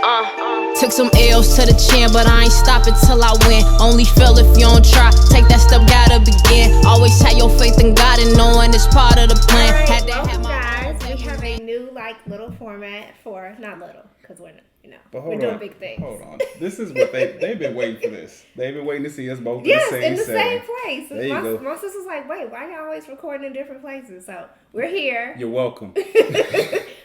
Took some L's to the chin, but I ain't stopping till I win. Only fail if you don't try. Take that step, gotta begin. Always have your faith in God and knowing it's part of the plan. Alright, welcome guys. We have a new little format for, not little, because we're we're doing big things. Hold on. This is what they've been waiting for this. They've been waiting to see us both in the same same place. There you go. My sister's like, wait, why y'all always recording in different places? So we're here. You're welcome.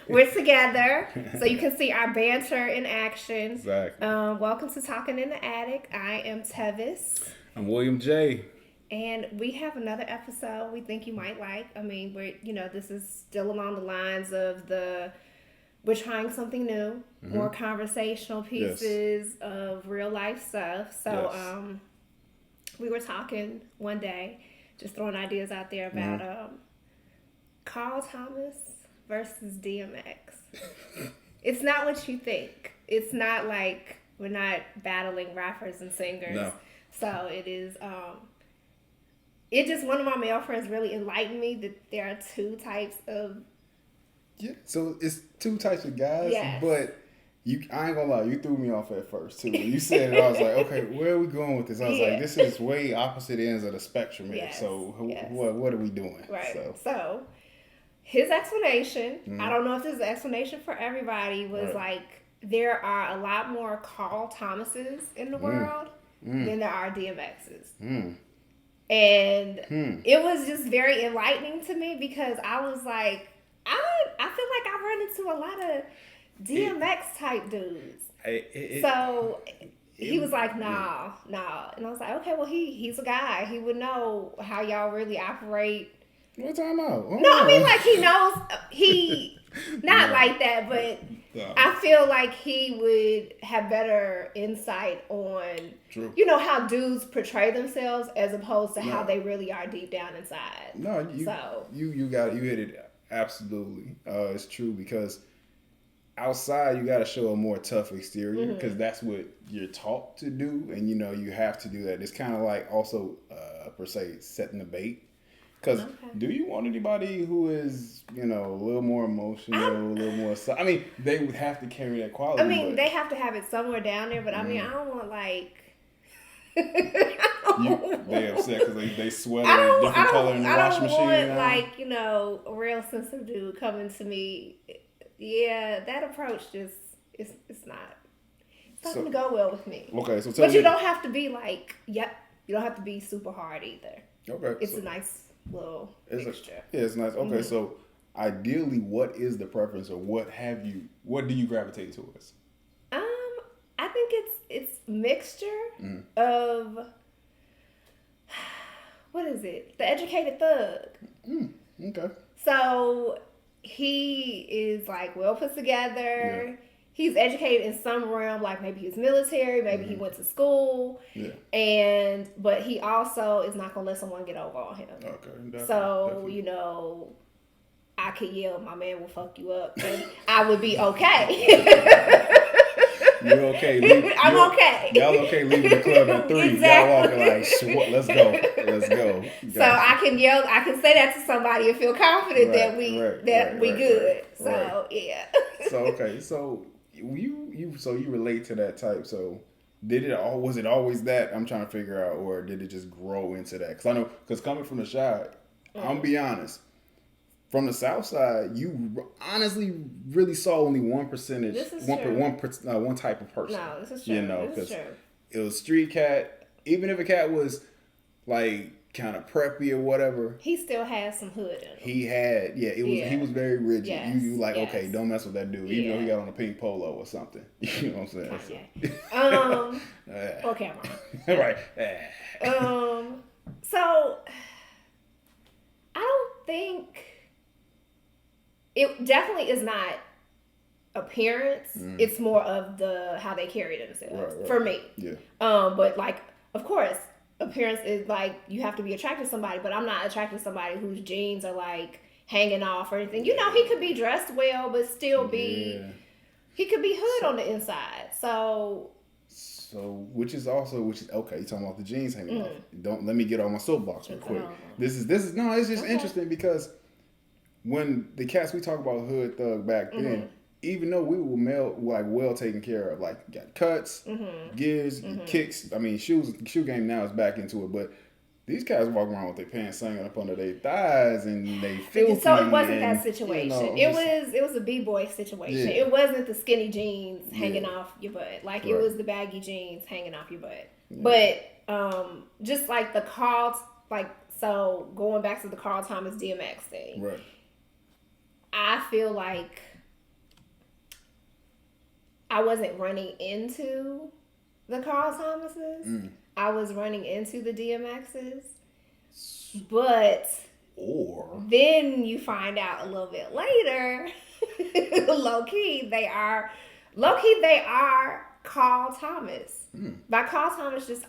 We're together, so you can see our banter in action. Exactly. Welcome to Talking in the Attic. I am Tevis. I'm William J. And we have another episode we think you might like. I mean, this is still along the lines of we're trying something new, more conversational pieces of real life stuff. So we were talking one day, just throwing ideas out there about Carl Thomas versus DMX. It's not what you think. It's not like we're not battling rappers and singers. No. So it is... It just, one of my male friends really enlightened me that there are two types of... Yeah, so it's two types of guys, yes. But I ain't gonna lie, you threw me off at first too. When you said it, I was like, okay, where are we going with this? I was like, this is way opposite ends of the spectrum here. Yes. So what are we doing? Right. So his explanation, I don't know if this is an explanation for everybody, was like, there are a lot more Carl Thomases in the world than there are DMXs. And it was just very enlightening to me because I was like, I feel like I've run into a lot of DMX type dudes. So he was like, nah. And I was like, okay, well, he's a guy. He would know how y'all really operate. What time out? Oh. No, I mean, like, he knows, not like that, but I feel like he would have better insight on, how dudes portray themselves as opposed to how they really are deep down inside. No, you hit it absolutely. It's true because outside you got to show a more tough exterior because that's what you're taught to do, and you have to do that. It's kind of like also per se setting the bait. Because do you want anybody who is, a little more emotional, a little more... I mean, they would have to carry that quality. I mean, they have to have it somewhere down there, but I mean, I don't want, they upset because they sweat a different color in the washing machine. I don't want, a real sensitive dude coming to me. Yeah, that approach just, it's not going to go well with me. Okay, so but you don't have to be you don't have to be super hard either. Okay. It's a nice... little mixture. It's nice. Okay, so ideally, what is the preference, or what do you gravitate towards? I think it's mixture of what is it? The educated thug. Okay. So he is well put together. Yeah. He's educated in some realm, like maybe he's military, maybe he went to school, but he also is not gonna let someone get over on him. Okay, definitely. I could yell, "My man will fuck you up," and I would be okay. You're okay. I'm okay. Y'all okay leaving the club at 3. Exactly. Y'all walking like, let's go. So I can yell, I can say that to somebody and feel confident that we good. So yeah. So okay, so you relate to that type. So was it always that? I'm trying to figure out, or did it just grow into that? Because I know, coming from the Chi, I'm gonna be honest. From the South Side, you honestly really saw only 1%. This is one type of person. No, this is true. Because it was street cat. Even if a cat was kind of preppy or whatever, he still has some hood in him. He had, he was very rigid. Yes, you okay, don't mess with that dude, even though he got on a pink polo or something. You know what I'm saying? Or Cameron. Right. So I don't think it definitely is not appearance. It's more of how they carry themselves for me. Yeah. But of course, appearance is you have to be attracted to somebody, but I'm not attracted to somebody whose jeans are hanging off or anything. He could be dressed well, but still be, he could be hood on the inside. So which is okay. You're talking about the jeans hanging off. Let me get on my soapbox real quick. This is it's just interesting because when the cats we talk about hood thug back then, even though we were well taken care of, like got cuts, gears, kicks. I mean, shoe game now is back into it, but these guys walk around with their pants hanging up under their thighs and they filthy. So it wasn't that situation. You know, it was a b-boy situation. Yeah. It wasn't the skinny jeans hanging off your butt. Like it was the baggy jeans hanging off your butt. Yeah. But just like the so going back to the Carl Thomas DMX thing, right? I feel like I wasn't running into the Carl Thomases. I was running into the DMXs. But then you find out a little bit later, low key they are Carl Thomas. By Carl Thomas, just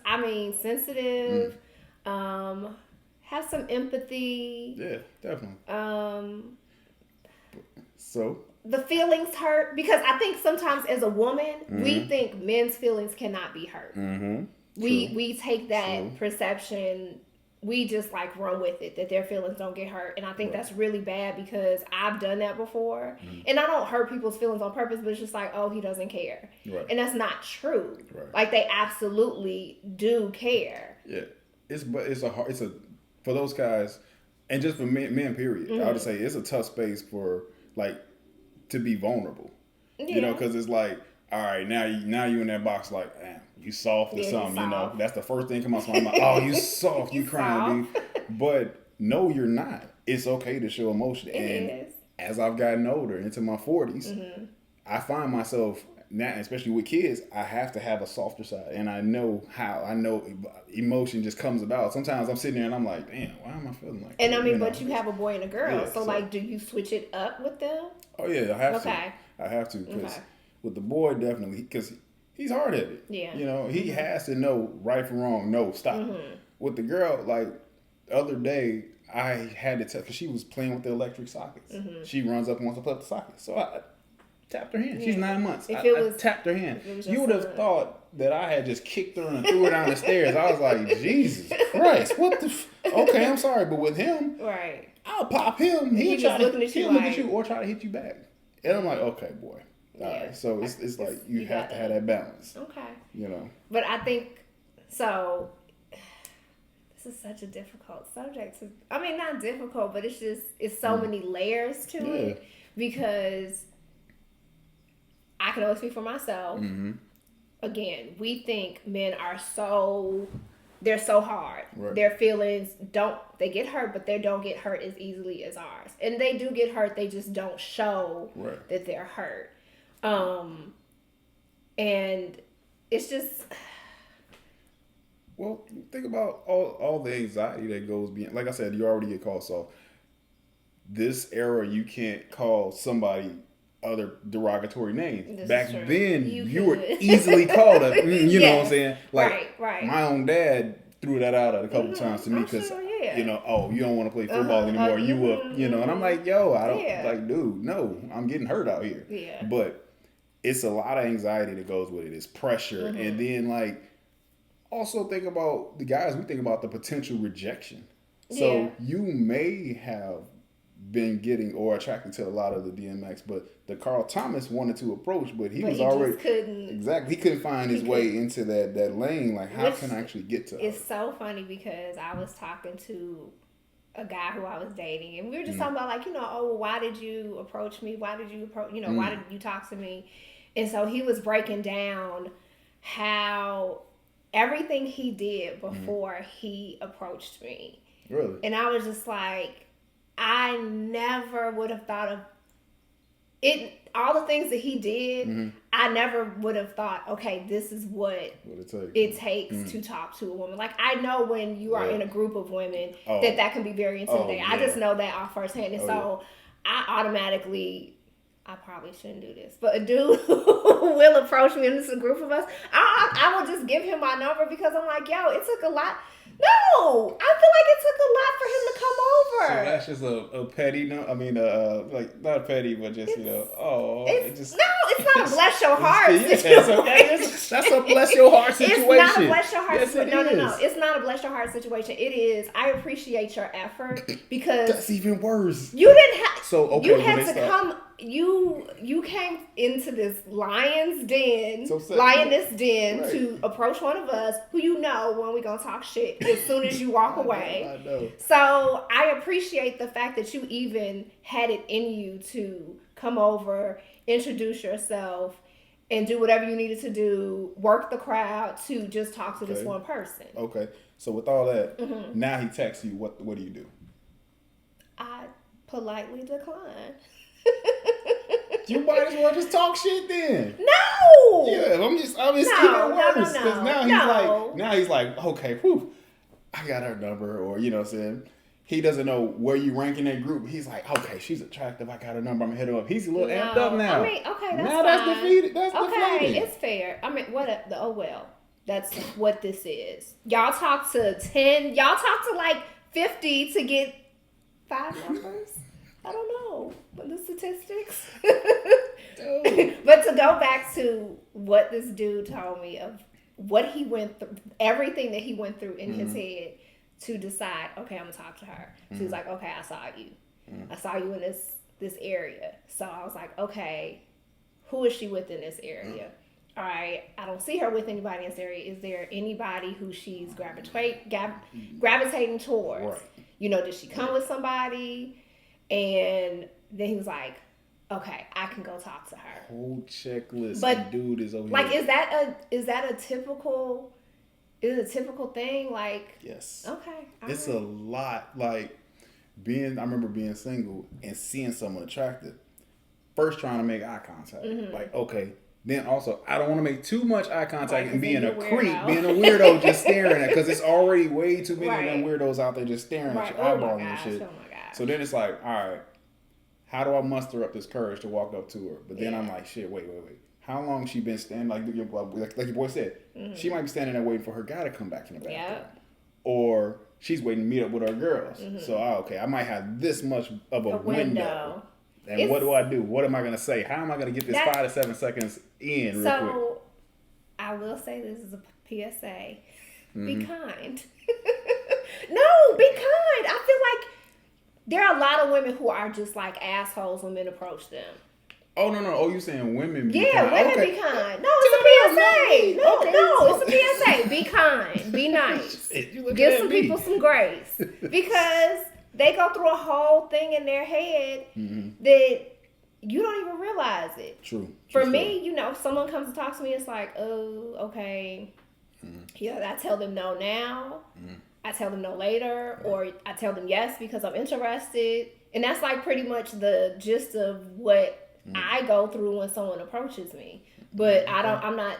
sensitive, have some empathy. Yeah, definitely. So the feelings hurt, because I think sometimes as a woman, we think men's feelings cannot be hurt. We take that perception, we just like run with it, that their feelings don't get hurt. And I think that's really bad, because I've done that before. And I don't hurt people's feelings on purpose, but it's just like, oh, he doesn't care. Right. And that's not true. Right. Like they absolutely do care. Yeah. For those guys, and just for men period, I would say it's a tough space for to be vulnerable. Yeah. You know, because it's like, all right, now you in that box like, damn, you soft or something, you know. That's the first thing come out my mouth. Oh, you soft, you crying, dude. But no, you're not. It's okay to show emotion. And as I've gotten older, into my 40s, I find myself now, especially with kids, I have to have a softer side. And I know emotion just comes about. Sometimes I'm sitting there and I'm like, damn, why am I feeling like that? And but you have a boy and a girl. So do you switch it up with them? Oh, yeah, I have to. I have to, because with the boy, definitely, because he's hard-headed. Yeah. You know, he has to know right from wrong. No, stop. With the girl, like, the other day, I had to tell, because she was playing with the electric sockets. She runs up and wants to play with the sockets. So I tapped her hand. She's 9 months. I tapped her hand. You would have thought that I had just kicked her and threw her down the stairs. I was like, Jesus Christ, what the okay, I'm sorry, but with him, right, I'll pop him. He'll look at you or try to hit you back. And I'm like, okay, boy. All right. So it's like you have to have that balance. Okay. You know. But I think so. This is such a difficult subject. Not difficult, but it's so many layers to it, because I can only speak for myself. Again, we think men are they're so hard. Right. Their feelings they get hurt, but they don't get hurt as easily as ours. And they do get hurt, they just don't show that they're hurt. And it's just, well, think about all the anxiety that goes beyond. Like I said, you already get called soft. This era, you can't call somebody other derogatory names. Back then, you were easily called up. You know what I'm saying? Like, my own dad threw that out a couple times to me, because you know, oh, you don't want to play football anymore. You know, and I'm like, yo, I don't like, dude, no, I'm getting hurt out here. Yeah. But it's a lot of anxiety that goes with it. It's pressure, and then also think about the guys. We think about the potential rejection. So you may have been getting or attracted to a lot of the DMX, but the Carl Thomas wanted to approach, but he already he couldn't find his way into that lane. Like, how can I actually get to her? It's so funny, because I was talking to a guy who I was dating, and we were just talking about why did you approach me? Why did you approach? Why did you talk to me? And so he was breaking down how everything he did before he approached me. Really? And I was just like, I never would have thought of it. All the things that he did, I never would have thought, okay, this is what it takes to talk to a woman. Like, I know when you are in a group of women that can be very intimidating. I just know that off firsthand. And so I automatically, I probably shouldn't do this, but a dude will approach me, and it's a group of us. I will just give him my number, because I'm like, yo, it took a lot. No, I feel like it took a lot for him to come over. So that's just a petty, like, not petty, but just, it's not a bless your heart situation. That's a bless your heart situation. It's not a bless your heart situation. No. It's not a bless your heart situation. It is, I appreciate your effort, because that's even worse. You didn't have, you had to come you came into this lioness den right. to approach one of us who you know when we gonna talk shit as soon as you walk away. I know. So I appreciate the fact that you even had it in you to come over, introduce yourself, and do whatever you needed to do, work the crowd to just talk to this one person. Okay. So with all that, now he texts you. What do you do? I politely decline. You might as well just talk shit then. No. Yeah, I'm just keeping it worse because now he's like, okay, whew, I got her number, or you know what I'm saying. He doesn't know where you rank in that group. He's like, okay, she's attractive. I got her number. I'm gonna hit her up. He's a little amped up now. I mean, okay, that's now fine. That's defeated. That's deflating. It's fair. I mean, oh well. That's what this is. Y'all talk to 10. Y'all talk to like 50 to get 5 numbers. I don't know, but the statistics. But to go back to what this dude told me of what he went through, everything that he went through in his head to decide, okay, I'm gonna talk to her. So he's like, okay, I saw you. I saw you in this area. So I was like, okay, who is she with in this area? All right, I don't see her with anybody in this area. Is there anybody who she's gravitating towards? Right. You know, did she come with somebody? And then he was like, okay, I can go talk to her. Whole checklist. But dude is over like, here. is that a typical? Is it a typical thing? Like, yes. Okay. It's a lot. Like I remember being single and seeing someone attractive. First, trying to make eye contact. Like, okay. Then also, I don't want to make too much eye contact and being a creep, being a weirdo, just staring at, because it's already way too many of them weirdos out there just staring at your eyeballing and shit. Oh my gosh. So then it's like, all right, how do I muster up this courage to walk up to her? But then I'm like, shit, wait. How long she been standing? Like your boy said, she might be standing there waiting for her guy to come back from the bathroom, or she's waiting to meet up with her girls. So okay, I might have this much of a window. And what do I do? What am I going to say? How am I going to get this 5 to 7 seconds in real quick? So, I will say this is a PSA. Be kind. No, be kind. I feel like there are a lot of women who are just like assholes when men approach them. Oh, no. Oh, you saying women be kind? Yeah, women be kind. No, it's a PSA. No, it's a PSA. Be kind. Be nice. Give some people some grace. Because they go through a whole thing in their head that you don't even realize it. True. For me, you know, if someone comes to talk to me, it's like, oh, okay. Yeah, I tell them no now. I tell them no later. Or I tell them yes because I'm interested. And that's like pretty much the gist of what I go through when someone approaches me. But I'm not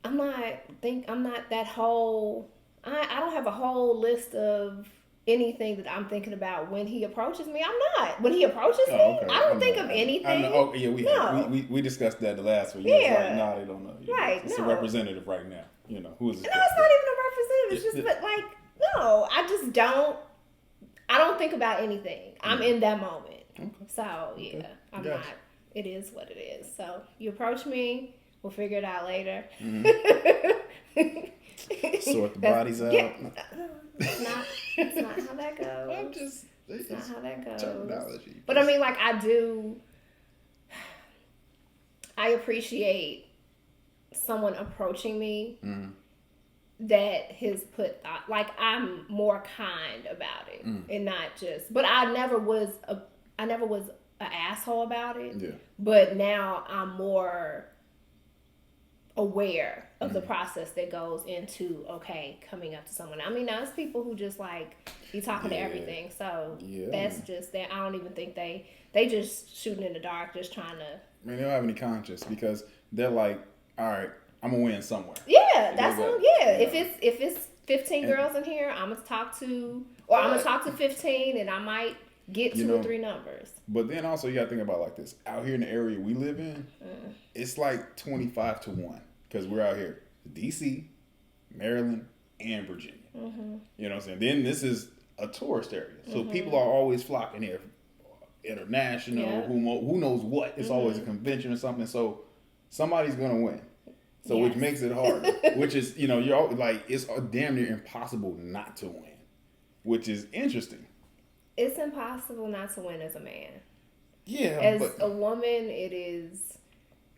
that whole, I don't have a whole list of anything that I'm thinking about when he approaches me. I'm not. When he approaches me, I don't think of anything. I know. Oh, yeah, we discussed that the last one. Yeah. Like, nah, they don't know. Right. It's a representative right now. You know, who is this? No, it's not even a representative. It's just, but like, no, I just don't. I don't think about anything. I'm in that moment. Okay. So, yeah, I'm not. It is what it is. So, you approach me, we'll figure it out later. Sort the bodies out. Yeah. It's not how that goes. It's not how that goes. Terminology. But I mean, like, I appreciate someone approaching me that has put thought, like, I'm more kind about it and not just, but I never was an asshole about it. Yeah. But now I'm more aware of the process that goes into coming up to someone. I mean, there's people who just like be talking to everything, so that's just that. I don't even think they just shooting in the dark, just trying to. I mean, they don't have any conscience because they're like, all right, I'm gonna win somewhere. Yeah, that's what. Yeah, if it's 15 girls in here, I'm gonna talk to 15, and I might get 2 or 3 numbers. But then also you gotta think about like this. Out here in the area we live in, it's like 25 to 1 because we're out here, DC, Maryland, and Virginia. You know what I'm saying? Then this is a tourist area, so people are always flocking here. International, who knows what? It's always a convention or something. So somebody's gonna win. So which makes it hard. Which is, you know, you're like, it's damn near impossible not to win, which is interesting. It's impossible not to win as a man. Yeah, as a woman, it is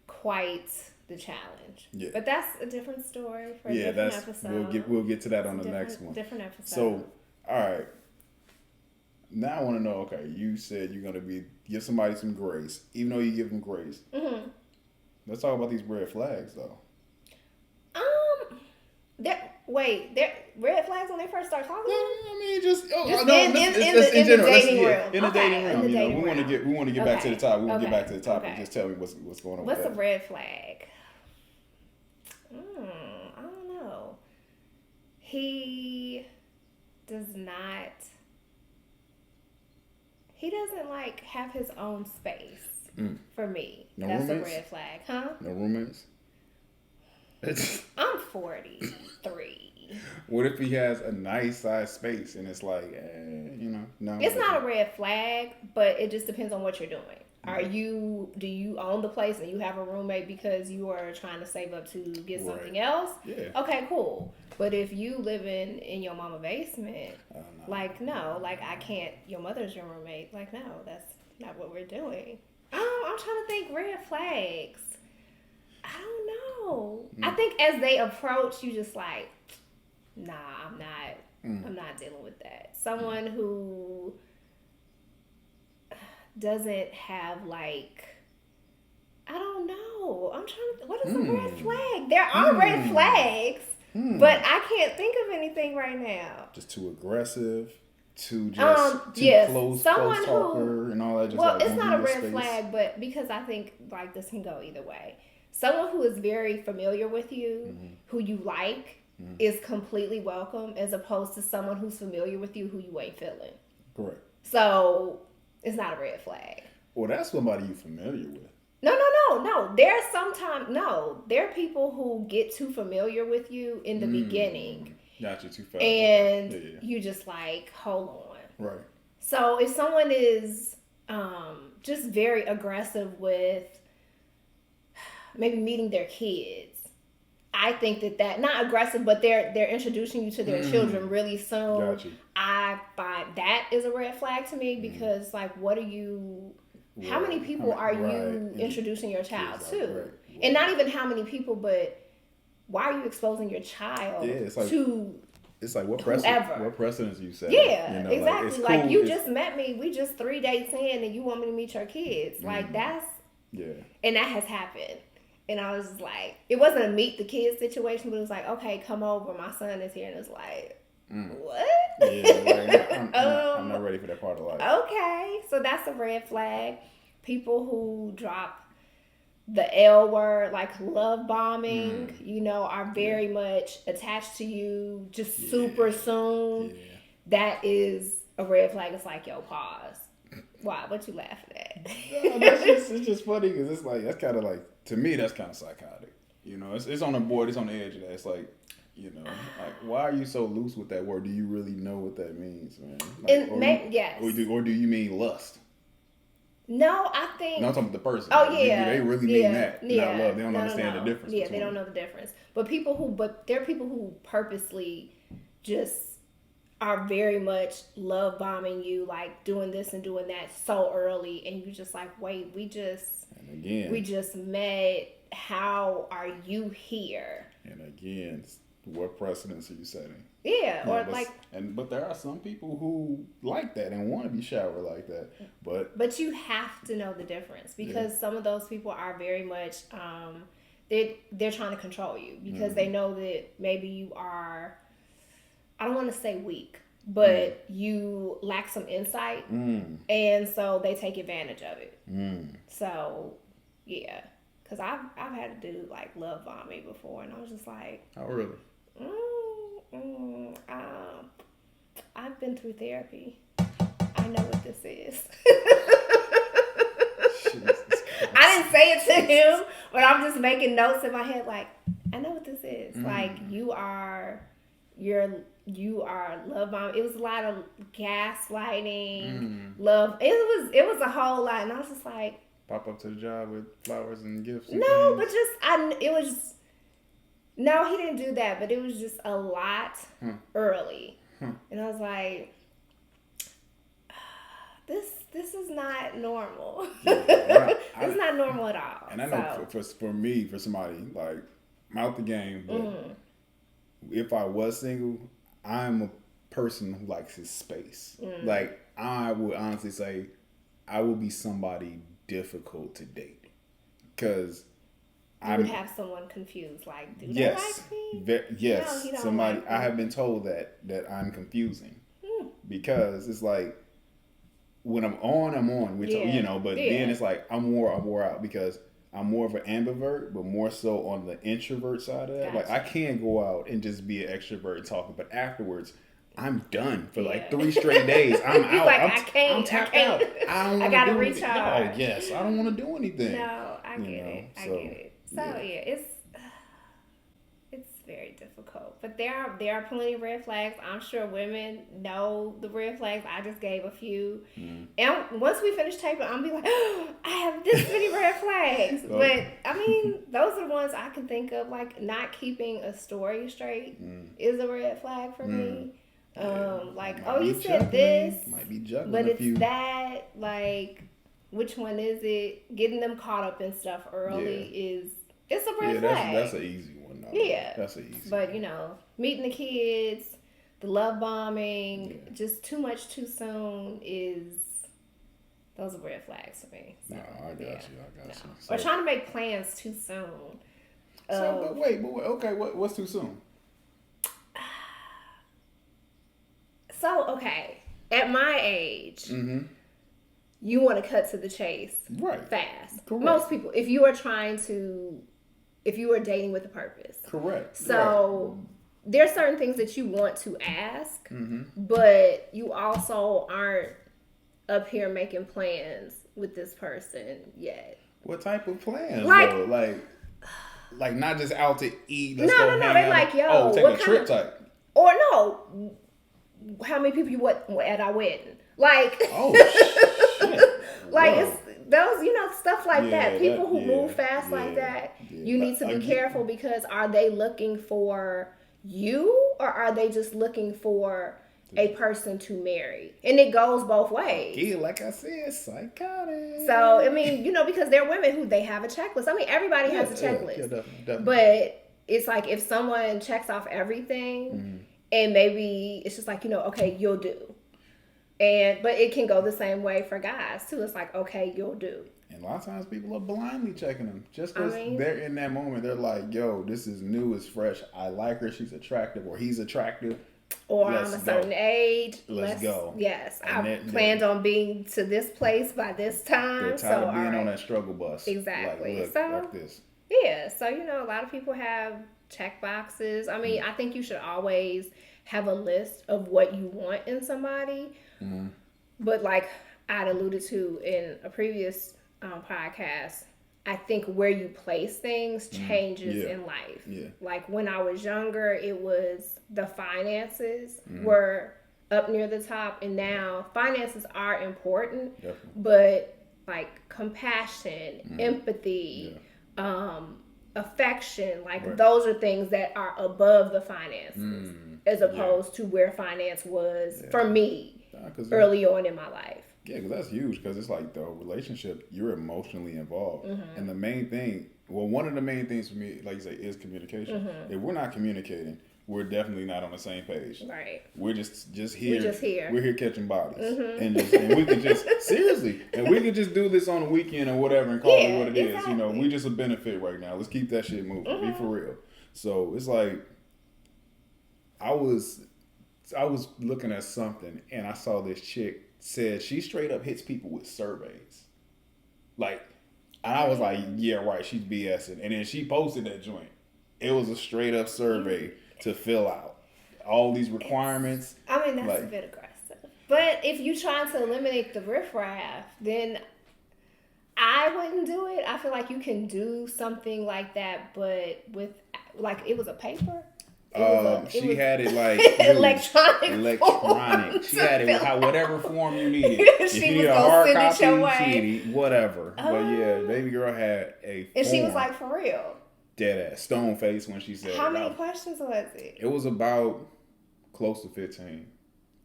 quite the challenge. Yeah. But that's a different story for a different episode. We'll get to that on the next one. Different episode. So, all right. Now I want to know. Okay, you said you're gonna give somebody some grace, even though you give them grace. Mm-hmm. Let's talk about these red flags, though. They're red flags when they first start talking. I mean, just in the dating realm. In the dating realm, you know, we want to get back to the topic. We want to get back to the topic. Okay. Just tell me what's going on. What's with a red flag? I don't know. He doesn't like have his own space. For me, no that's roommates? a red flag, huh? No roommates. I'm 43. What if he has a nice size space and it's like, no? It's not a red flag, but it just depends on what you're doing. Do you own the place and you have a roommate because you are trying to save up to get something else? Yeah. Okay, cool. But if you living in your mama basement, no, I can't. Your mother's your roommate. No, that's not what we're doing. I'm trying to think red flags. I don't know. I think as they approach, you just like, nah, I'm not. I'm not dealing with that. Someone who doesn't have I don't know. I'm trying to. What is a red flag? There are red flags, but I can't think of anything right now. Just too aggressive. Too close talker and all that. It's not a red flag, but because I think this can go either way. Someone who is very familiar with you, who you like, is completely welcome, as opposed to someone who's familiar with you who you ain't feeling. Correct. So it's not a red flag. Well, that's somebody you're familiar with. No. There are people who get too familiar with you in the beginning. Got you too fast. And you just hold on. Right. So if someone is just very aggressive with maybe meeting their kids, I think that not aggressive, but they're introducing you to their children really soon. Got you. I find that is a red flag to me because what are you? Right. How many people are you introducing your child to? Right. And not even how many people, but why are you exposing your child to? It's what precedence you set? Yeah, exactly. Cool. You just met me. We just 3 dates in, and you want me to meet your kids. That's and that has happened. And I was just it wasn't a meet the kids situation, but it was okay, come over. My son is here, and it's what? Yeah, I'm not ready for that part of life. Okay, so that's a red flag. People who drop the L word, love bombing, are very much attached to you just super soon. Yeah. That is a red flag. It's yo, pause. Why? What you laughing at? No, it's just funny because it's that's kind of to me, that's kind of psychotic. It's on the board. It's on the edge of that. It's why are you so loose with that word? Do you really know what that means, man? Yes. Or do you mean lust? No, I think. No, I'm talking about the person. Oh yeah. Do they really mean that? Yeah. Not love. They don't understand the difference. Yeah, they don't know the difference. But there are people who purposely just are very much love bombing you, doing this and doing that so early, and you just wait, we just met. How are you here? And again, what precedence are you setting? Yeah, but there are some people who like that and want to be showered like that. But you have to know the difference because some of those people are very much they're trying to control you because they know that maybe you are, I don't want to say weak, but you lack some insight, and so they take advantage of it. So yeah, because I've had to do love bombing before, and I was just oh really? I've been through therapy. I know what this is. I didn't say it to him, but I'm just making notes in my head. I know what this is. You are love bombing. It was a lot of gaslighting, love. It was a whole lot, and I was just pop up to the job with flowers and gifts. No, but it was. No, he didn't do that, but it was just a lot early. And I was this is not normal. Yeah, It's not normal at all. And I know for me, for somebody like I'm out the game, but if I was single, I'm a person who likes his space. Like I would honestly say, I would be somebody difficult to date because I would have someone confused. Like, do they like me? Yes, No, somebody. like I have been told that I'm confusing because it's like when I'm on, which but then it's like I'm wore out because I'm more of an ambivert, but more so on the introvert side of that. Gotcha. Like I can go out and just be an extrovert and talking, but afterwards I'm done for like 3 straight days. I'm out. Like, I'm tapped out. I don't want to do anything. recharge. No, yes, I don't want to do anything. No, I get it. I get it. So it's very difficult. But there are plenty of red flags. I'm sure women know the red flags. I just gave a few. And once we finish taping, I'm be like, oh, I have this many red flags. But I mean, those are the ones I can think of. Like not keeping a story straight is a red flag for me. Like, oh, you said this, might be juggling but a few. it's that, like, which one is it? Getting them caught up in stuff early it's a red flag. That's an easy one. Though. Yeah. That's an easy But, one. meeting the kids, the love bombing, just too much too soon those are red flags for me. So, no, I got you. So, or trying to make plans too soon. But wait, okay, what's too soon? So, okay, at my age, you want to cut to the chase fast. Correct. Most people, if you are dating with a purpose. Correct. So, there are certain things that you want to ask, but you also aren't up here making plans with this person yet. What type of plans, like, though? Like not just out to eat. No. They like, yo, take a trip type. Or no. How many people you at our wedding? Like, shit. Like it's those, stuff like that. People who move fast like that, you need to be careful because are they looking for you or are they just looking for a person to marry? And it goes both ways. Yeah, like I said, psychotic. So, I mean, because there are women who they have a checklist. I mean, everybody has a checklist. Yeah, definitely. But it's like if someone checks off everything and maybe it's just like, okay, you'll do. But it can go the same way for guys too. It's like, okay, you'll do. And a lot of times people are blindly checking them. Just because they're in that moment, they're like, yo, this is new, it's fresh. I like her, she's attractive, or he's attractive. Or I'm a certain age. Let's go. Yes. I planned on being to this place by this time. They're tired of being on that struggle bus. Exactly. Like, look, like this. Yeah. So, a lot of people have check boxes. I mean, I think you should always have a list of what you want in somebody. But like I'd alluded to in a previous podcast, I think where you place things changes in life. Yeah. Like when I was younger, it was the finances were up near the top, and now finances are important, but like compassion, empathy, affection, like those are things that are above the finances as opposed to where finance was for me early on in my life. Yeah, because that's huge. Because it's like the relationship, you're emotionally involved. And the main thing, one of the main things for me, like you say, is communication. If we're not communicating, we're definitely not on the same page. Right. We're just here. We're just here. We're here catching bodies. And we can just, seriously, and we can just do this on the weekend or whatever and call it what it is. We just a benefit right now. Let's keep that shit moving. Be for real. So it's like, I was looking at something and I saw this chick said she straight up hits people with surveys. Like, and I was like, yeah, right, she's BSing. And then she posted that joint. It was a straight up survey to fill out all these requirements. I mean, that's a bit aggressive. But if you trying to eliminate the riffraff, then I wouldn't do it. I feel like you can do something like that, but with, like, it was a paper. She had it like electronic. She had it whatever form you needed. If you need a hard copy, whatever. But yeah, baby girl had a form. And she was like, for real. Dead ass. Stone face when she said How many questions was it? It was about close to 15.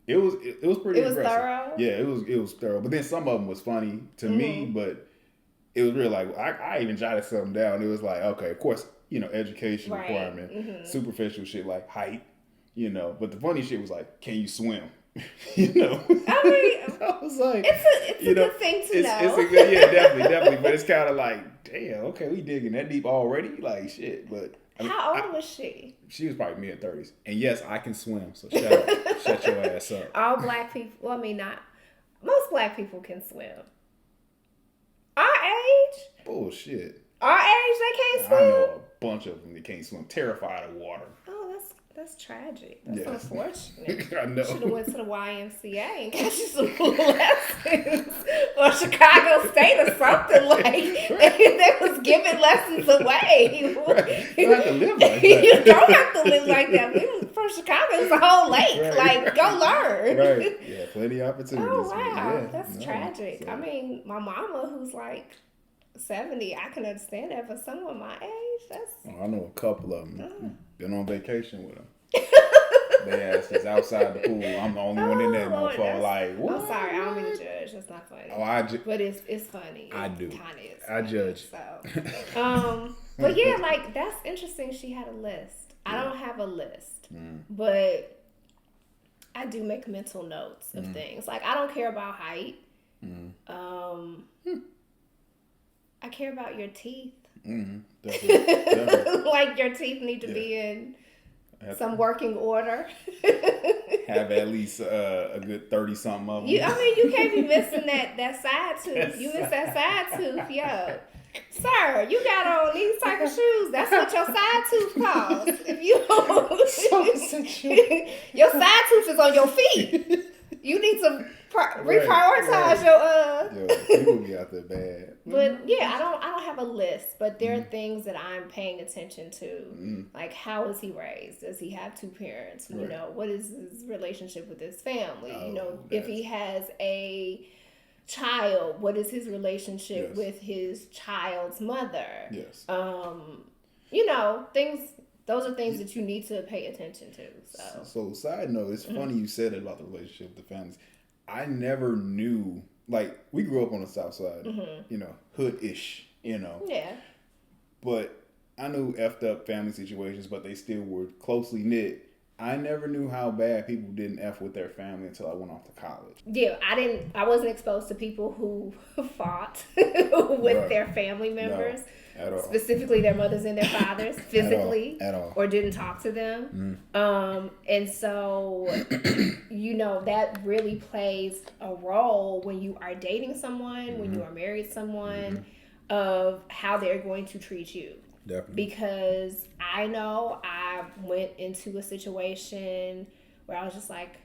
It was pretty. It was aggressive. thorough. Yeah, it was thorough. But then some of them was funny to me, but it was real. Like I even jotted something down. It was like, okay, of course, education requirement, superficial shit like height, But the funny shit was like, can you swim? I mean, I was like, it's a good thing to know. It's a good, yeah, definitely. But it's kind of like, damn, okay, we digging that deep already, like shit. But how old was she? She was probably mid-30s. And yes, I can swim, so shut your ass up. All black people, well, I mean, not, most black people can swim. Our age? Bullshit. Our age, they can't swim? I know a bunch of them that can't swim. Terrified of water. Oh, that's tragic. That's unfortunate. I know. Should have went to the YMCA and got you some lessons. Or Chicago State or something. Like, they was giving lessons away. Right. You don't have to live like that. You don't have to live like that. We was from Chicago. It's a whole lake. Right. Like, go learn. Right. Yeah, plenty of opportunities. Oh, wow. Yeah, That's tragic. So. I mean, my mama, who's like 70, I can understand that. For someone my age, that's... Oh, I know a couple of them. Been on vacation with them. They asked us outside the pool. I'm the only one in that motherfucker. Like, what? I'm sorry, I don't mean to judge. That's not funny. Oh, but it's funny. I do. Kind of is. I judge. So, but yeah, like that's interesting. She had a list. I don't have a list, but I do make mental notes of things. Like I don't care about height. I care about your teeth. Definitely. Like your teeth need to be in some working order. Have at least a good 30-something of them. I mean, you can't be missing that side tooth. You miss that side tooth, yo. Sir, you got on these type of shoes. That's what your side tooth costs. If you your side tooth is on your feet. You need to reprioritize your people be out there bad. But yeah, I don't have a list, but there are things that I'm paying attention to. Like how is he raised? Does he have two parents? You know, what is his relationship with his family? If he has a child, what is his relationship with his child's mother? Yes. Things. Those are things that you need to pay attention to. So side note, it's funny you said it about the relationship with the families. I never knew, like, we grew up on the South Side, hood-ish, Yeah. But I knew effed up family situations, but they still were closely knit. I never knew how bad people didn't F with their family until I went off to college. Yeah, I wasn't exposed to people who fought with their family members. No. At all. Specifically their mothers and their fathers physically at all. Or didn't talk to them. And so that really plays a role when you are dating someone, when you are married to someone, of how they're going to treat you. Definitely. Because I know I went into a situation where I was just like,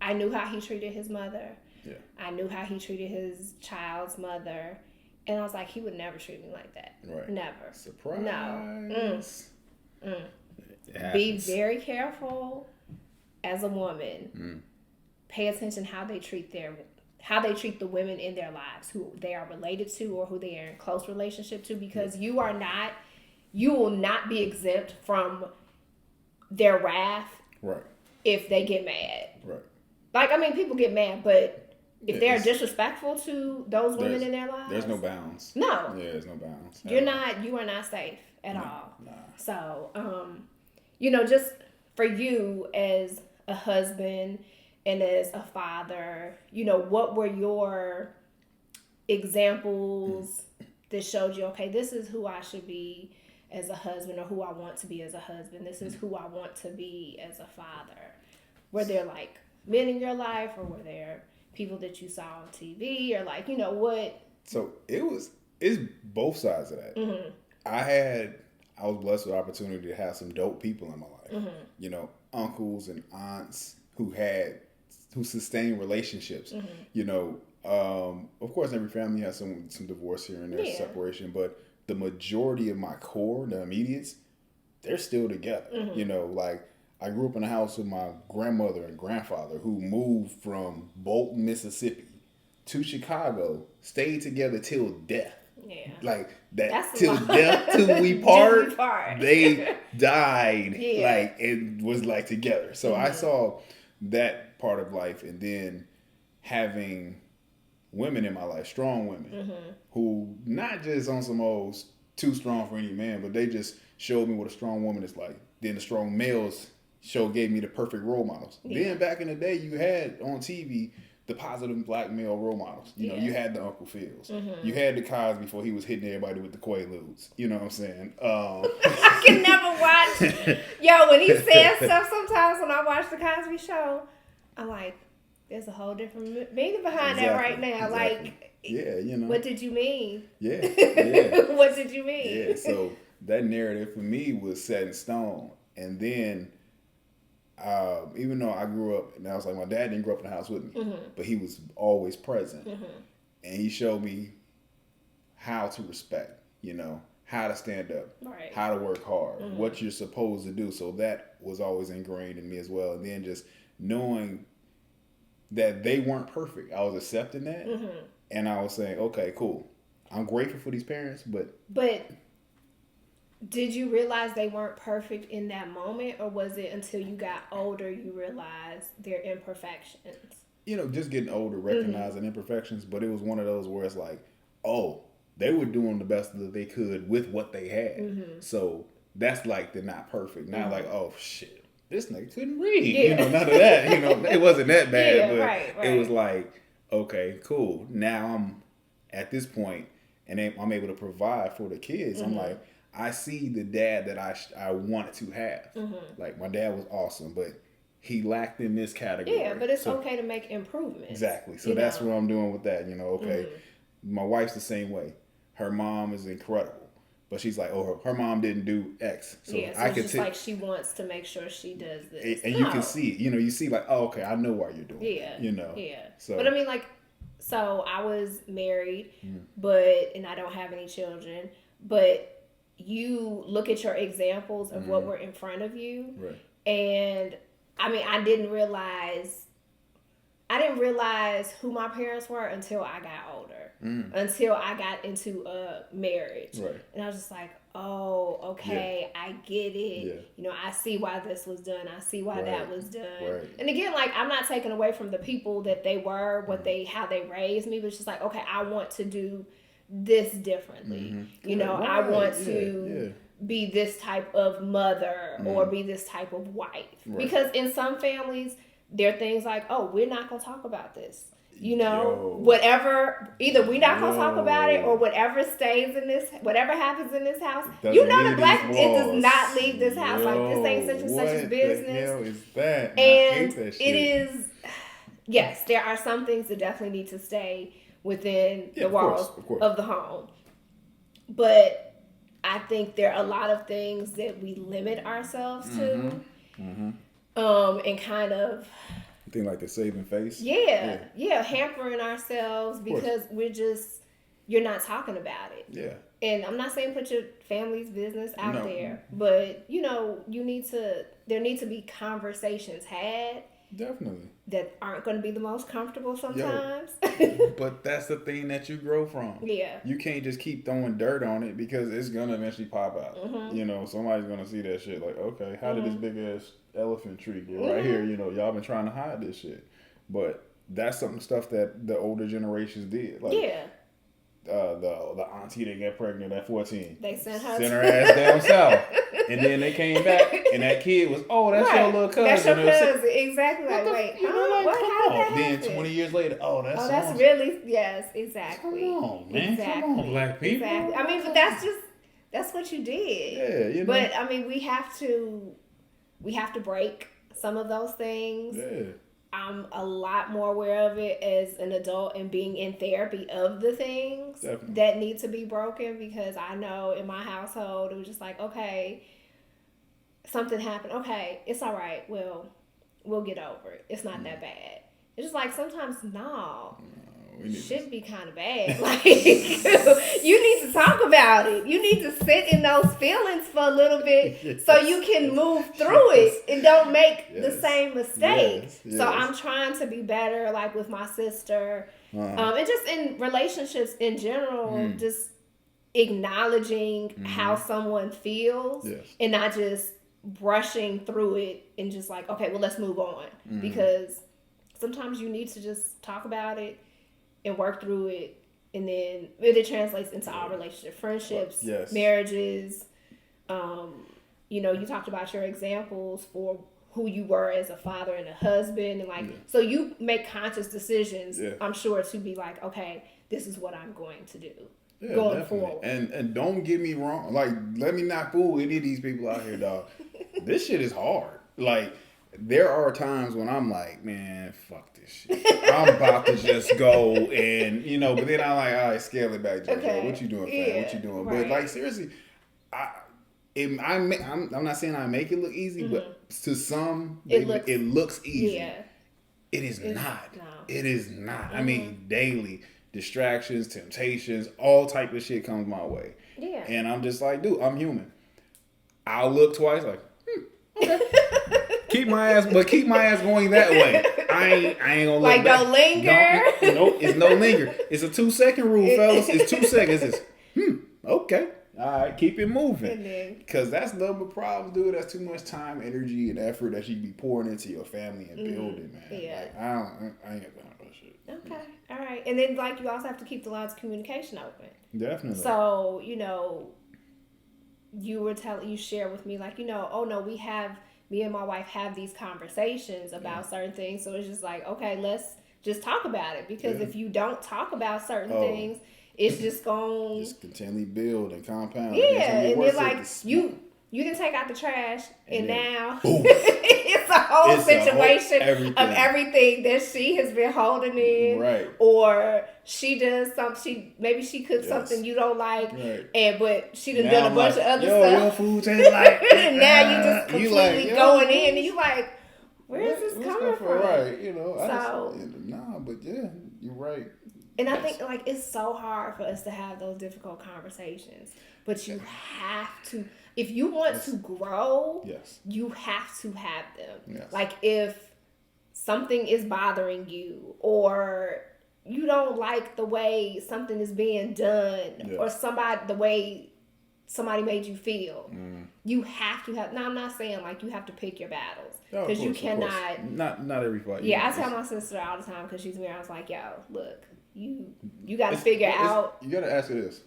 I knew how he treated his mother. Yeah. I knew how he treated his child's mother. And I was like, he would never treat me like that. Right. Never. Surprise. No. Be very careful as a woman. Pay attention how they treat the women in their lives, who they are related to or who they are in close relationship to, because you will not be exempt from their wrath. Right. If they get mad. Right. Like, I mean, people get mad, but if they're disrespectful to those women in their lives, there's no bounds. No. Yeah, there's no bounds. You are not safe at all. Nah. So, just for you as a husband and as a father, what were your examples that showed you, okay, this is who I should be as a husband, or who I want to be as a husband. This is who I want to be as a father. Were there like men in your life, or were there people that you saw on TV, or like, what? So it's both sides of that. I was blessed with the opportunity to have some dope people in my life. Uncles and aunts who sustained relationships. Of course, every family has some divorce here and there, separation, but the majority of my core, the immediates, they're still together. Like, I grew up in a house with my grandmother and grandfather who moved from Bolton, Mississippi to Chicago, stayed together till death. Yeah. Like that, till death, till we part. They died. Yeah. Like, it was like together. So I saw that part of life, and then having women in my life, strong women, who not just on some old too strong for any man, but they just showed me what a strong woman is like. Then the strong males gave me the perfect role models. Then back in the day, you had on TV the positive black male role models. You know, you had the Uncle Phils. You had the Cosby before he was hitting everybody with the Quaaludes. You know what I'm saying? I can never watch. Yo, when he says stuff sometimes when I watch the Cosby Show, I'm like, there's a whole different meaning behind that right now. Like, yeah, you know. What did you mean? Yeah. What did you mean? Yeah, so that narrative for me was set in stone. And then, even though I grew up, and I was like, my dad didn't grow up in the house with me, but he was always present. And he showed me how to respect, you know, how to stand up, how to work hard, what you're supposed to do. So that was always ingrained in me as well. And then just knowing that they weren't perfect, I was accepting that. And I was saying, okay, cool. I'm grateful for these parents, but did you realize they weren't perfect in that moment, or was it until you got older you realized their imperfections? You know, just getting older, recognizing imperfections, but it was one of those where it's like, oh, they were doing the best that they could with what they had. So that's like they're not perfect. Not like, oh shit, this nigga couldn't read. You know, none of that. You know, it wasn't that bad, but it was like, okay, cool. Now I'm at this point, and I'm able to provide for the kids. I'm like, I see the dad that I wanted to have. Like, my dad was awesome, but he lacked in this category. Yeah, but it's okay to make improvements. Exactly. So that's what I'm doing with that. You know, okay, my wife's the same way. Her mom is incredible, but she's like, oh, her mom didn't do X. So I could just like she wants to make sure she does this. And you can see it. You know, you see like, oh, okay, I know why you're doing it. You know. Yeah. So, but I mean, like, so I was married, and I don't have any children, but you look at your examples of what were in front of you. And I mean, I didn't realize who my parents were until I got older, until I got into a marriage. And I was just like, oh, okay, I get it. You know, I see why this was done. I see why that was done. And again, like, I'm not taking away from the people that they were, how they raised me, but it's just like, okay, I want to do this differently. You know, I want to be this type of mother or be this type of wife. Because in some families, there are things like, oh, we're not going to talk about this. You know, whatever, either we're not going to talk about it, or whatever happens in this house, you know, the black, it does not leave this house. Like, this ain't such and such a business. What the hell is that? And I hate that shit. It is, yes, there are some things that definitely need to stay within the walls of the home. But I think there are a lot of things that we limit ourselves to. And kind of, you think like the saving face? Hampering ourselves because you're not talking about it. And I'm not saying put your family's business out there, but you know, there need to be conversations had. Definitely. That aren't going to be the most comfortable sometimes. But that's the thing that you grow from. You can't just keep throwing dirt on it because it's going to eventually pop out. You know, somebody's going to see that shit like, okay, how did this big ass elephant tree get right here? You know, y'all been trying to hide this shit. But that's stuff that the older generations did. Like, the auntie that got pregnant at 14. They sent her ass down south. And then they came back, and that kid was, oh, that's your little cousin. That's your cousin. Exactly. Like, wait, you know, like, what? How did that happen? Then 20 years later, that's really, yes, exactly. Come on, man. Exactly. Come on, black people. Exactly. I mean, but that's what you did. Yeah, you know. But, I mean, we have to break some of those things. Yeah. I'm a lot more aware of it as an adult and being in therapy of the things that need to be broken, because I know in my household it was just like, okay, something happened. Okay, it's all right. Well, we'll get over it. It's not that bad. It's just like sometimes, shit be kind of bad. Like, you need to talk about it. You need to sit in those feelings for a little bit so you can move through it and don't make the same mistake. So I'm trying to be better, like with my sister, and just in relationships in general, just acknowledging how someone feels and not just brushing through it and just like, okay, well, let's move on. Because sometimes you need to just talk about it and work through it, and then it translates into our relationship, friendships, marriages. You know, you talked about your examples for who you were as a father and a husband, and like, so you make conscious decisions, I'm sure, to be like, okay, this is what I'm going to do going forward. And don't get me wrong, like, let me not fool any of these people out here, dog. This shit is hard. Like, there are times when I'm like, man, fuck this shit. I'm about to just go and, you know, but then I'm like, all right, scale it back, Jojo. Okay. What you doing, fam? What you doing? Right. But like, seriously, I'm not saying I make it look easy, but to some, it looks easy. Yeah. It's not. No. It is not. I mean, daily distractions, temptations, all type of shit comes my way. Yeah. And I'm just like, dude, I'm human. I'll look twice, like, okay. keep my ass going that way. I ain't gonna like don't linger. Nope, it's no linger. It's a 2-second rule, fellas. It's 2 seconds. It's okay. All right, keep it moving. Because that's number problems, dude. That's too much time, energy, and effort that you be pouring into your family and building, man. Yeah. Like, I ain't got time for that shit. Okay. All right. And then, like, you also have to keep the lines of communication open. Definitely. So, you know, you share with me, like, you know, oh no, me and my wife have these conversations about certain things. So it's just like, okay, let's just talk about it. Because if you don't talk about certain things, it's just going to continually build and compound. Yeah, and then like you didn't take out the trash, and now it's a whole situation of everything that she has been holding in, right? Or she does something. Maybe she cooked something you don't like, right? But she done a bunch of other stuff. Your food tastes like. And now you just completely going in, and you like, where is this coming from? Right, you know. But yeah, you're right. And I think, like, it's so hard for us to have those difficult conversations. But you have to, if you want to grow, you have to have them. Yes. Like, if something is bothering you, or you don't like the way something is being done, or the way somebody made you feel, you have to have, now I'm not saying, like, you have to pick your battles. Because you cannot. Not every fight. Yeah, I tell my sister all the time, because she's married, I was like, yo, look. You got to figure out. You got to ask her this: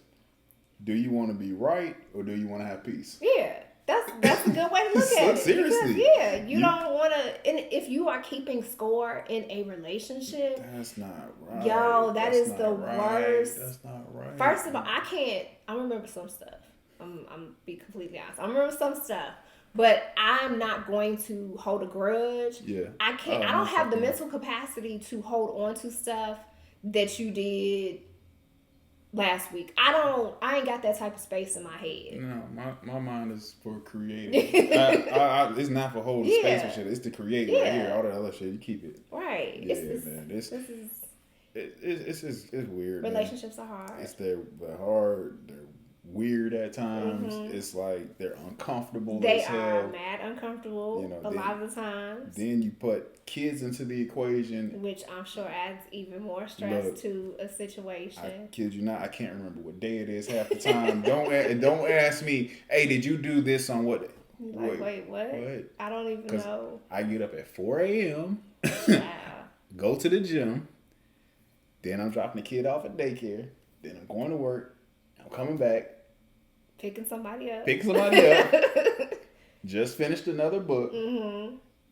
do you want to be right, or do you want to have peace? Yeah, that's a good way to look at it. Seriously, because, you don't want to. And if you are keeping score in a relationship, that's not right. Yo, that's the worst. That's not right. First of all, I remember some stuff. I'm be completely honest. I remember some stuff. But I'm not going to hold a grudge. Yeah, I can't. I don't have the mental capacity to hold on to stuff that you did last week. I ain't got that type of space in my head. No, my mind is for creating. It's not for holding space and shit. It's to create right here. All that other shit, you keep it. Right. Yeah, man. It's weird. Relationships are hard. They're hard. They're weird at times. It's like they're uncomfortable. They are mad uncomfortable, you know, a lot of the times. Then you put kids into the equation, which I'm sure adds even more stress to a situation. I kid you not, I can't remember what day it is half the time. Don't ask me, hey, did you do this on what? Wait, what? I don't even know. I get up at 4 a.m. Go to the gym. Then I'm dropping the kid off at daycare. Then I'm going to work. I'm coming back. Picking somebody up. Just finished another book.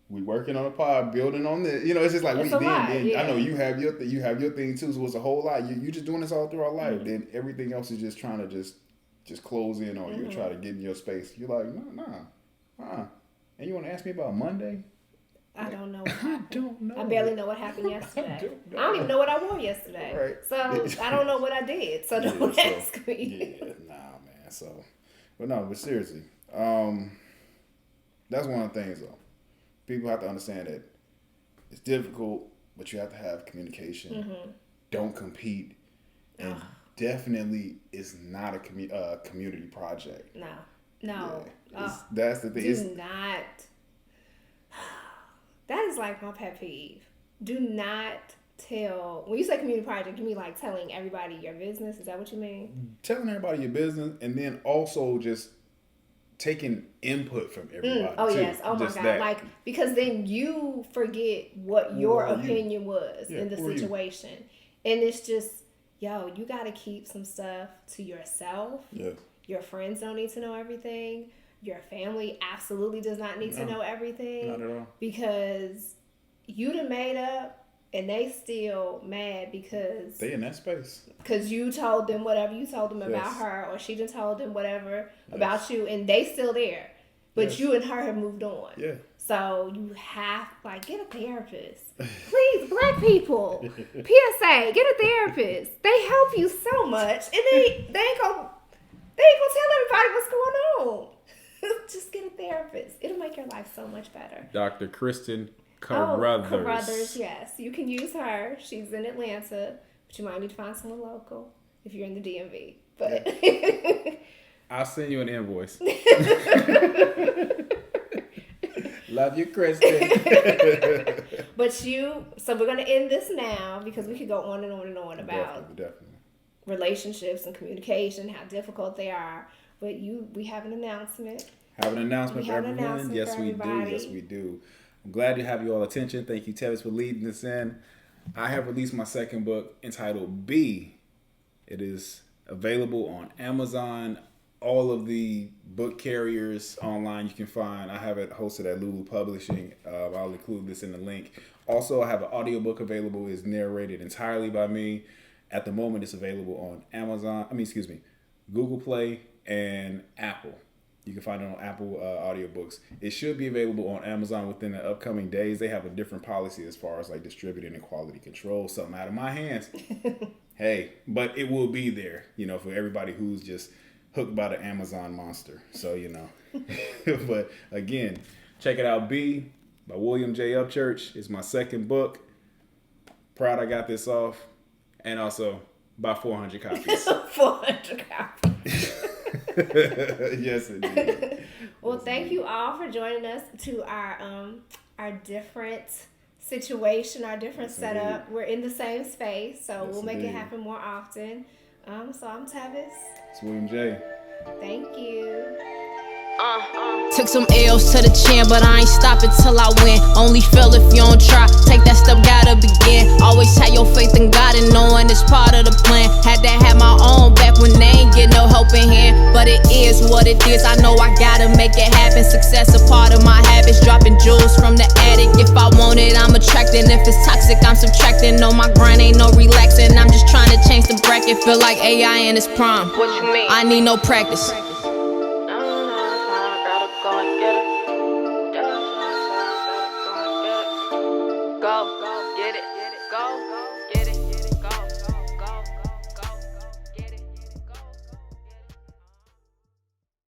We working on a pod, building on this. You know, it's just like I know you have your thing too. So it's a whole lot. You just doing this all through our life. Then everything else is just trying to just close in on you, try to get in your space. You're like, nah. And you want to ask me about Monday? I don't know. I don't know. I barely know what happened yesterday. I don't even know what I wore yesterday. Right. So I don't know what I did. So don't ask me. Yeah, nah, man. So, but seriously, that's one of the things though. People have to understand that it's difficult, but you have to have communication. Don't compete, and definitely it's not a community project. No. Yeah, that's the thing. Do not. That is like my pet peeve. Do not tell. When you say community project, you mean like telling everybody your business? Is that what you mean? Telling everybody your business, and then also just taking input from everybody. Oh, too. yes. Oh, my Just God. that. Like, because then you forget what your opinion was in the situation. And it's just, yo, you got to keep some stuff to yourself. Yeah. Your friends don't need to know everything. Your family absolutely does not need to know everything. Not at all. Because you done made up and they still mad because... They in that space. Because you told them whatever you told them about her, or she done told them whatever about you, and they still there. But you and her have moved on. Yeah. So you have, like, get a therapist. Please, black people. PSA, get a therapist. They help you so much, and they ain't gonna tell everybody what's going on. Just get a therapist. It'll make your life so much better. Dr. Kristen Carruthers. Oh, Carruthers, yes. You can use her. She's in Atlanta, but you might need to find someone local if you're in the DMV. But I'll send you an invoice. Love you, Kristen. But so we're going to end this now because we could go on and on and on about definitely. Relationships and communication, how difficult they are. But we have an announcement. Have an announcement for everyone? Yes, we do. Yes, we do. I'm glad to have you all attention. Thank you, Tevis, for leading this in. I have released my second book entitled B. It is available on Amazon, all of the book carriers online you can find. I have it hosted at Lulu Publishing. I'll include this in the link. Also, I have an audiobook available. It's narrated entirely by me. At the moment, it's available on Google Play and Apple. You can find it on Apple audiobooks. It should be available on Amazon within the upcoming days. They have a different policy as far as like distributing and quality control. Something out of my hands. Hey, but it will be there, for everybody who's just hooked by the Amazon monster. So, But again, check it out. B by William J. Upchurch is my second book. Proud I got this off. And also buy 400 copies. 400 copies. Yes, indeed. Well, thank you all for joining us to our different situation, our different setup. Indeed. We're in the same space, so we'll make it happen more often. So I'm Tevis. It's William J. Thank you. Took some L's to the chin, but I ain't stopping till I win. Only fail if you don't try. Take that step, gotta begin. Always have your faith in God and knowing it's part of the plan. Had to have my own back when they ain't get no help in hand. But it is what it is. I know I gotta make it happen. Success a part of my habits. Dropping jewels from the attic. If I want it, I'm attracting. If it's toxic, I'm subtracting. No, my grind ain't no relaxing. I'm just trying to change the bracket. Feel like AI in its prime. What you mean? I need no practice.